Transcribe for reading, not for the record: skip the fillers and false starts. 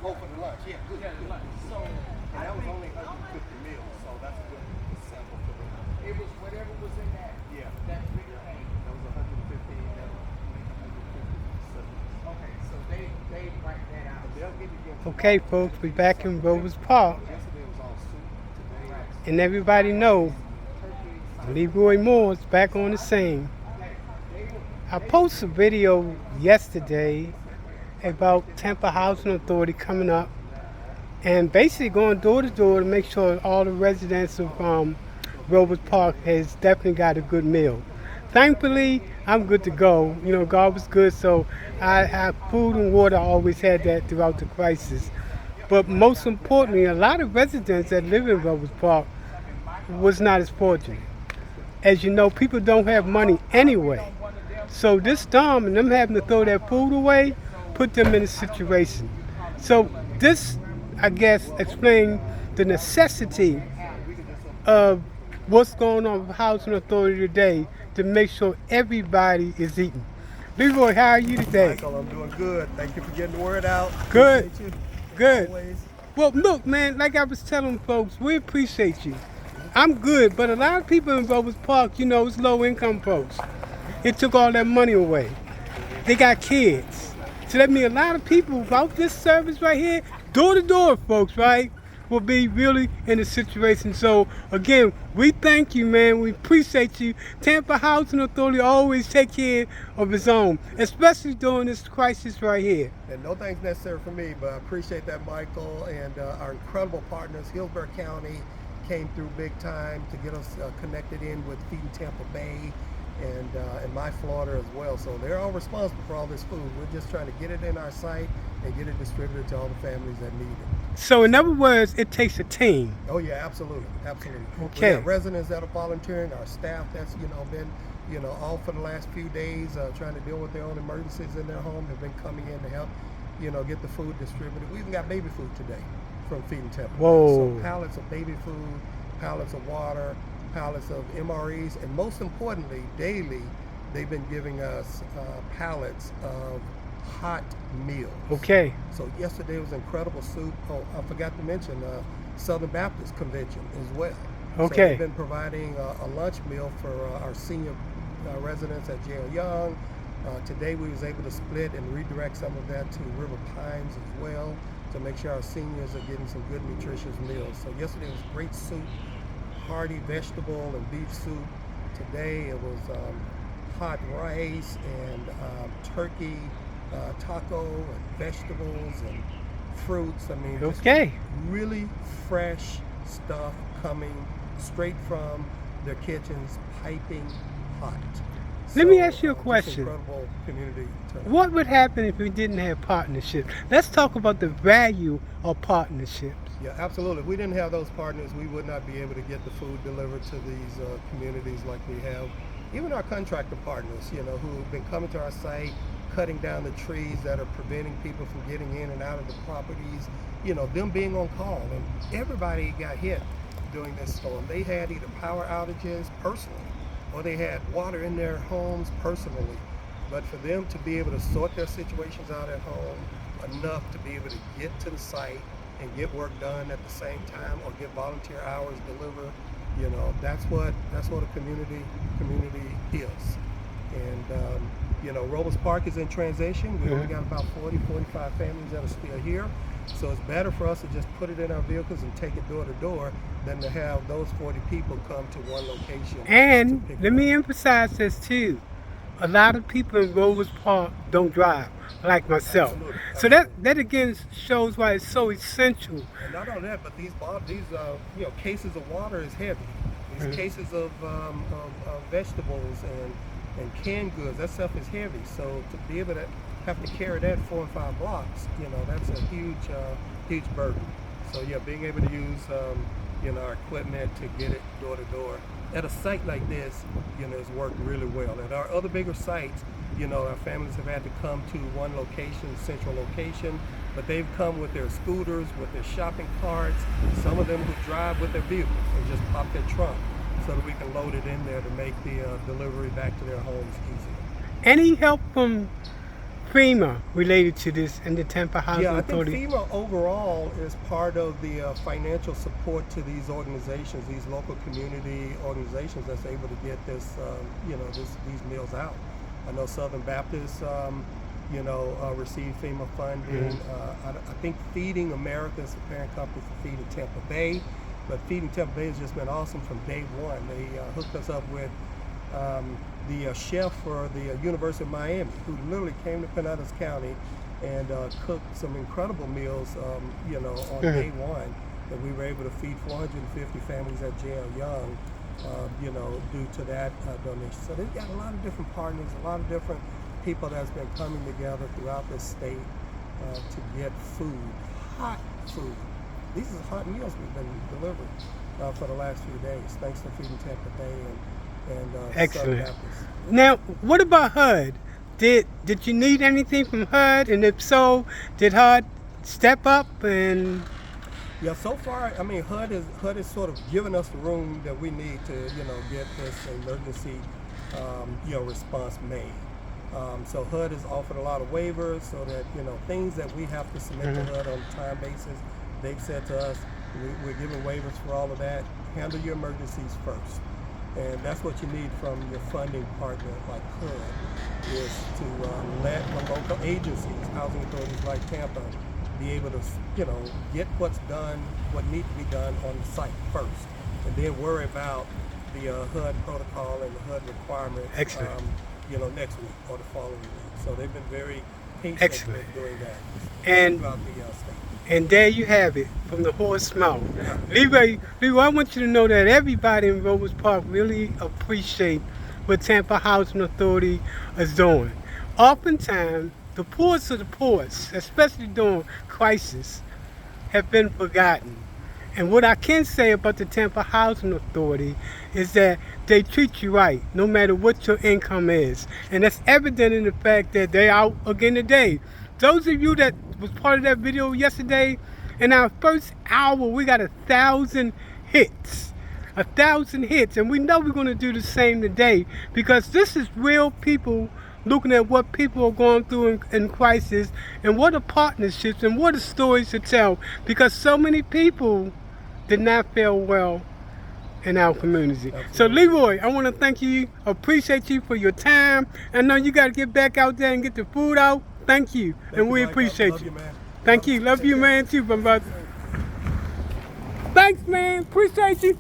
Oh, for the lunch, yeah, good. Yeah, good. lunch. So And I that was think only 150 meals, so that's a good sample for them. it was whatever was in Yeah, that bigger thing. that was 150, that would make 150 serving. Okay, so they write that out. They'll give you again Okay, tomorrow. folks, we're back in Rovers Park, Yesterday was all soup, today it's and everybody know turkey. Leroy Moore is back on the scene. I posted a video yesterday about Tampa Housing Authority coming up and basically going door to door to make sure all the residents of Rovers Park has definitely got a good meal. Thankfully, I'm good to go. You know, God was good, so I food and water. I always had that throughout the crisis. But most importantly, a lot of residents that live in Rovers Park was not as fortunate. As you know, people don't have money anyway. So this storm and them having to throw their food away put them in a situation. So this, I guess, explains the necessity of what's going on with Housing Authority today to make sure everybody is eating. Leroy, how are you today? Michael, I'm doing good. Thank you for getting the word out. Good. Appreciate you. Good. Always. Well, look, man, like I was telling folks, we appreciate you. I'm good, but a lot of people in Rovers Park, you know, it's low-income folks. It took all that money away. They got kids. So that means a lot of people without this service right here, door-to-door folks, right, will be really in a situation. So, again, we thank you, man. We appreciate you. Tampa Housing Authority always take care of its own, especially during this crisis right here. And no thanks necessary for me, but I appreciate that, Michael, and our incredible partners. Hillsborough County came through big time to get us connected in with Feeding Tampa Bay and My Florida as well. So they're all responsible for all this food. We're just trying to get it in our site and get it distributed to all the families that need it. So, in other words, it takes a team. Oh yeah, absolutely, absolutely. Okay. We have residents that are volunteering, our staff that's been off for the last few days trying to deal with their own emergencies in their home have been coming in to help get the food distributed. We even got baby food today from Feeding Tampa. Whoa. So pallets of baby food, pallets of water, pallets of MREs, and most importantly, daily they've been giving us pallets of hot meals. Okay. So yesterday was incredible soup. Oh, I forgot to mention Southern Baptist Convention as well. So Okay. they've been providing a lunch meal for our senior residents at Jail Young. Today we was able to split and redirect some of that to River Pines as well to make sure our seniors are getting some good nutritious meals. So yesterday was great soup, hearty vegetable and beef soup. Today it was hot rice and turkey, taco and vegetables and fruits. I mean, just Okay. really fresh stuff coming straight from their kitchens, piping hot. Let me So, ask you a just question. incredible community. What would happen if we didn't have partnerships? Let's talk about the value of partnerships. Yeah, absolutely. If we didn't have those partners, we would not be able to get the food delivered to these communities like we have. Even our contractor partners, who've been coming to our site, cutting down the trees that are preventing people from getting in and out of the properties, them being on call. And everybody got hit during this storm. They had either power outages personally, or they had water in their homes personally. But for them to be able to sort their situations out at home enough to be able to get to the site and get work done at the same time or get volunteer hours delivered, that's what a community is. And Rovers Park is in transition. We only got about 40-45 families that are still here. So it's better for us to just put it in our vehicles and take it door to door than to have those 40 people come to one location. And let me emphasize this too. A lot of people in Rovers Park don't drive, like myself. Absolutely. So that again shows why it's so essential. And not only that, but these cases of water is heavy. These cases of vegetables and canned goods, that stuff is heavy. So to be able to have to carry that 4 and 5 blocks, that's a huge burden. So yeah, being able to use our equipment to get it door to door at a site like this, has worked really well. At our other bigger sites, our families have had to come to one location, central location, but they've come with their scooters, with their shopping carts, some of them who drive with their vehicles and just pop their trunk so that we can load it in there to make the delivery back to their homes easier. Any help from FEMA related to this and the Tampa Housing Yeah, I think Authority? FEMA overall is part of the financial support to these organizations, these local community organizations that's able to get this, these meals out. I know Southern Baptist, received FEMA funding. I think Feeding America is the parent company for Feeding Tampa Bay, but Feeding Tampa Bay has just been awesome from day one. They hooked us up with the chef for the University of Miami, who literally came to Pinellas County and cooked some incredible meals, on day one, that we were able to feed 450 families at J.L. Young, due to that donation. So they've got a lot of different partners, a lot of different people that's been coming together throughout the state to get food, hot food. These are hot meals we've been delivering for the last few days, thanks to Feeding Tampa Bay and Southern Excellent. Baptist. Now, what about HUD? Did you need anything from HUD? And if so, did HUD step up and... Yeah, so far, I mean, HUD is sort of giving us the room that we need to, get this emergency, response made. So HUD has offered a lot of waivers so that, things that we have to submit to HUD on a time basis, they've said to us, we're giving waivers for all of that. Handle your emergencies first. And that's what you need from your funding partner like HUD, is to let the local agencies, housing authorities like Tampa, be able to, get what's done, what needs to be done on the site first, and then worry about the HUD protocol and the HUD requirements, Excellent. Next week or the following week. So they've been very patient Excellent. with doing that And- throughout the state. And there you have it, from the horse mouth. Leroy, I want you to know that everybody in Rovers Park really appreciate what Tampa Housing Authority is doing. Oftentimes, the poorest of the poorest, especially during crisis, have been forgotten. And what I can say about the Tampa Housing Authority is that they treat you right, no matter what your income is. And that's evident in the fact that they're out again today. Those of you that was part of that video yesterday, in our first hour, we got 1,000 hits. 1,000 hits. And we know we're going to do the same today, because this is real people looking at what people are going through in crisis, and what are partnerships and what are stories to tell, because so many people did not fare well in our community. Absolutely. So Leroy, I want to thank you, appreciate you for your time. I know you got to get back out there and get the food out. Thank you, and we Mike. appreciate Love you. man. Thank you, love you, man, too, my brother. Thanks, man, appreciate you.